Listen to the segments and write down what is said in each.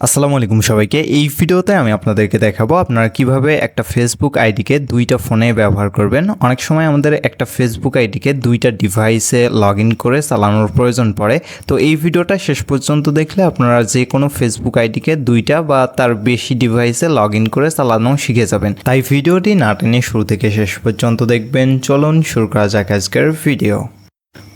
আসসালামু আলাইকুম সবাইকে। এই ভিডিওতে আমি আপনাদেরকে দেখাবো আপনারা কিভাবে একটা ফেসবুক আইডিকে দুইটা ফোনে ব্যবহার করবেন। অনেক সময় আমাদের একটা ফেসবুক আইডিকে দুইটা ডিভাইসে লগ ইন করে চালানোর প্রয়োজন পড়ে। তো এই ভিডিওটা শেষ পর্যন্ত দেখলে আপনারা যে কোনো ফেসবুক আইডিকে দুইটা বা তার বেশি ডিভাইসে লগ ইন করে চালানো শিখে যাবেন। তাই ভিডিওটি না টেনে শুরু থেকে শেষ পর্যন্ত দেখবেন। চলুন শুরু করা যাক আজকের ভিডিও।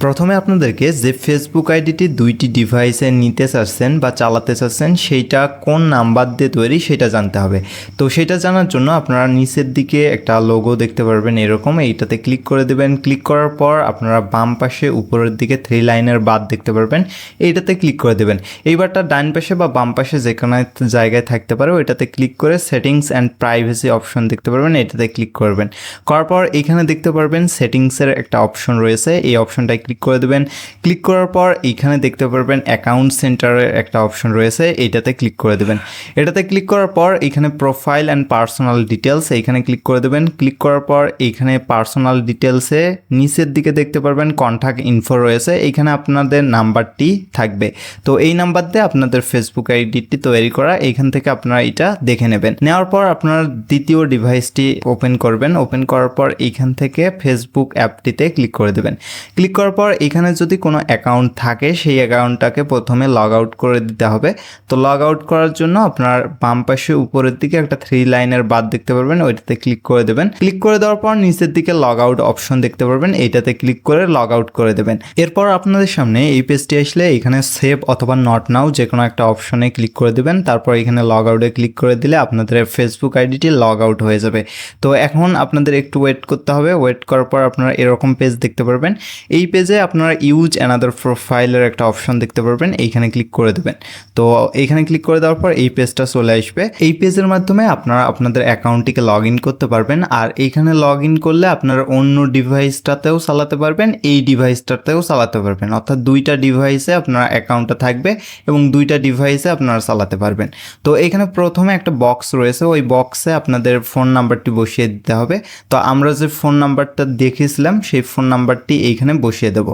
প্রথমে আপনাদেরকে যে ফেসবুক আইডিটি দুইটি ডিভাইসে নিতে চাচ্ছেন বা চালাতে চাচ্ছেন সেইটা কোন নাম্বার দিয়ে তৈরি সেটা জানতে হবে। তো সেটা জানার জন্য আপনারা নিচের দিকে একটা লোগো দেখতে পারবেন এরকম, এইটাতে ক্লিক করে দেবেন। ক্লিক করার পর আপনারা বাম পাশে উপরের দিকে 3 লাইনের বাদ দেখতে পারবেন, এইটাতে ক্লিক করে দেবেন। এইবারটা ডান পাশে বা বাম পাশে যে কোনো জায়গায় থাকতে পারে, ওইটাতে ক্লিক করে সেটিংস অ্যান্ড প্রাইভেসি অপশন দেখতে পারবেন, এটাতে ক্লিক করবেন। করার পর এখানে দেখতে পারবেন সেটিংসের একটা অপশন রয়েছে, এই অপশনটায় ক্লিক করে দেবেন। ক্লিক করার পর এইখানে দেখতে পারবেন অ্যাকাউন্ট সেন্টারের একটা অপশন রয়েছে, এইটাতে ক্লিক করে দেবেন। এটাতে ক্লিক করার পর এখানে প্রোফাইল অ্যান্ড পার্সোনাল ডিটেলস এইখানে ক্লিক করে দেবেন। ক্লিক করার পর এইখানে পার্সোনাল ডিটেলসে নিচের দিকে দেখতে পারবেন কন্ট্যাক্ট ইনফো রয়েছে, এইখানে আপনাদের নাম্বারটি থাকবে। তো এই নাম্বার দিয়ে আপনাদের ফেসবুক আইডিটি তৈরি করা, এইখান থেকে আপনারা এটা দেখে নেবেন। নেওয়ার পর আপনারা দ্বিতীয় ডিভাইসটি ওপেন করবেন। ওপেন করার পর এইখান থেকে ফেসবুক অ্যাপটিতে ক্লিক করে দেবেন। ক্লিক করার পর এখানে যদি কোনো অ্যাকাউন্ট থাকে সেই অ্যাকাউন্টটাকে প্রথমে লগ আউট করে দিতে হবে। তো লগ আউট করার জন্য আপনার বাম পাশে উপরের দিকে একটা 3 লাইনের বাদ দেখতে পারবেন, ওইটাতে ক্লিক করে দেবেন। ক্লিক করে দেওয়ার পর নিচের দিকে লগ আউট অপশন দেখতে পারবেন, এইটাতে ক্লিক করে লগ আউট করে দেবেন। এরপর আপনাদের সামনে এই পেজটি আসলে এখানে সেভ অথবা নট নাও যে কোনো একটা অপশনে ক্লিক করে দেবেন। তারপর এখানে লগ আউটে ক্লিক করে দিলে আপনাদের ফেসবুক আইডিটি লগ আউট হয়ে যাবে। তো এখন আপনাদের একটু ওয়েট করতে হবে। ওয়েট করার পর আপনারা এরকম পেজ দেখতে পারবেন। এই পেজে আপনারা ইউজ অ্যানাদার প্রোফাইলের একটা অপশন দেখতে পারবেন, এইখানে ক্লিক করে দেবেন। তো এইখানে ক্লিক করে দেওয়ার পর এই পেজটা চলে আসবে। এই পেজের মাধ্যমে আপনারা আপনাদের অ্যাকাউন্টটিকে লগ ইন করতে পারবেন। আর এইখানে লগ ইন করলে আপনারা অন্য ডিভাইসটাতেও চালাতে পারবেন, এই ডিভাইসটাতেও চালাতে পারবেন। অর্থাৎ দুইটা ডিভাইসে আপনার অ্যাকাউন্টটা থাকবে এবং দুইটা ডিভাইসে আপনারা চালাতে পারবেন। তো এখানে প্রথমে একটা বক্স রয়েছে, ওই বক্সে আপনাদের ফোন নাম্বারটি বসিয়ে দিতে হবে। তো আমরা যে ফোন নাম্বারটা দেখেছিলাম সেই ফোন নাম্বারটি এইখানে বসিয়ে দেব।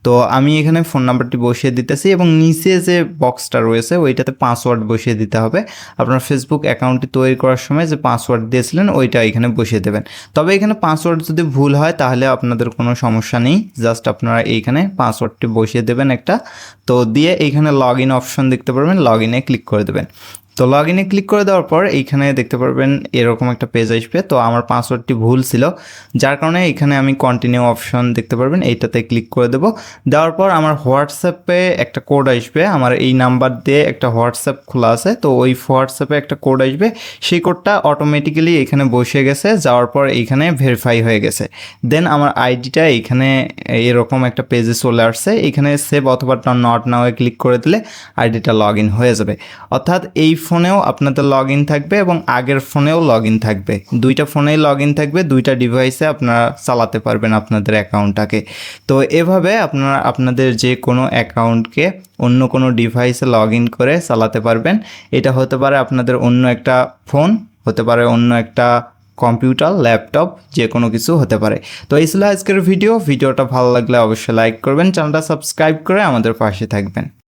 তো আমি এখানে ফোন নাম্বারটি বসিয়ে দিতেছি এবং নিচে যে বক্সটা রয়েছে ওইটাতে পাসওয়ার্ড বসিয়ে দিতে হবে। আপনার ফেসবুক অ্যাকাউন্টটি তৈরি করার সময় যে পাসওয়ার্ড দিয়েছিলেন ওইটা এখানে বসিয়ে দেবেন। তবে এখানে পাসওয়ার্ড যদি ভুল হয় তাহলে আপনাদের কোনো সমস্যা নেই, জাস্ট আপনারা এইখানে পাসওয়ার্ডটি বসিয়ে দেবেন একটা। তো দিয়ে এইখানে লগ ইন অপশন দেখতে পারবেন, লগ ইনে ক্লিক করে দেবেন। তো লগ ইনে ক্লিক করে দেওয়ার পর এইখানে দেখতে পারবেন এরকম একটা পেজ আসবে। তো আমার পাসওয়ার্ডটি ভুল ছিল, যার কারণে এখানে আমি কন্টিনিউ অপশন দেখতে পারবেন, এইটাতে ক্লিক করে দেব। দেওয়ার পর আমার হোয়াটসঅ্যাপে একটা কোড আসবে, আমার এই নাম্বার দিয়ে একটা হোয়াটসঅ্যাপ খোলা আছে। তো ওই হোয়াটসঅ্যাপে একটা কোড আসবে, সেই কোডটা অটোমেটিক্যালি এখানে বসে গেছে, যাওয়ার পর এইখানে ভেরিফাই হয়ে গেছে। দেন আমার আইডিটা এইখানে এরকম একটা পেজে চলে আসছে, এখানে সেভ অথবা নট নাওয়ে ক্লিক করে দিলে আইডিটা লগ ইন হয়ে যাবে। অর্থাৎ এই ফোনেও আপনাদের লগ ইন থাকবে এবং আগের ফোনেও লগ ইন থাকবে, দুইটা ফোনেই লগ ইন থাকবে, দুইটা ডিভাইসে আপনারা চালাতে পারবেন আপনাদের অ্যাকাউন্টটাকে। তো এভাবে আপনারা আপনাদের যে কোনো অ্যাকাউন্টকে অন্য কোনো ডিভাইসে লগ ইন করে চালাতে পারবেন। এটা হতে পারে আপনাদের অন্য একটা ফোন, হতে পারে অন্য একটা কম্পিউটার, ল্যাপটপ, যে কোনো কিছু হতে পারে। তো এই ছিল আজকের ভিডিওটা ভালো লাগলে অবশ্যই লাইক করবেন, চ্যানেলটা সাবস্ক্রাইব করে আমাদের পাশে থাকবেন।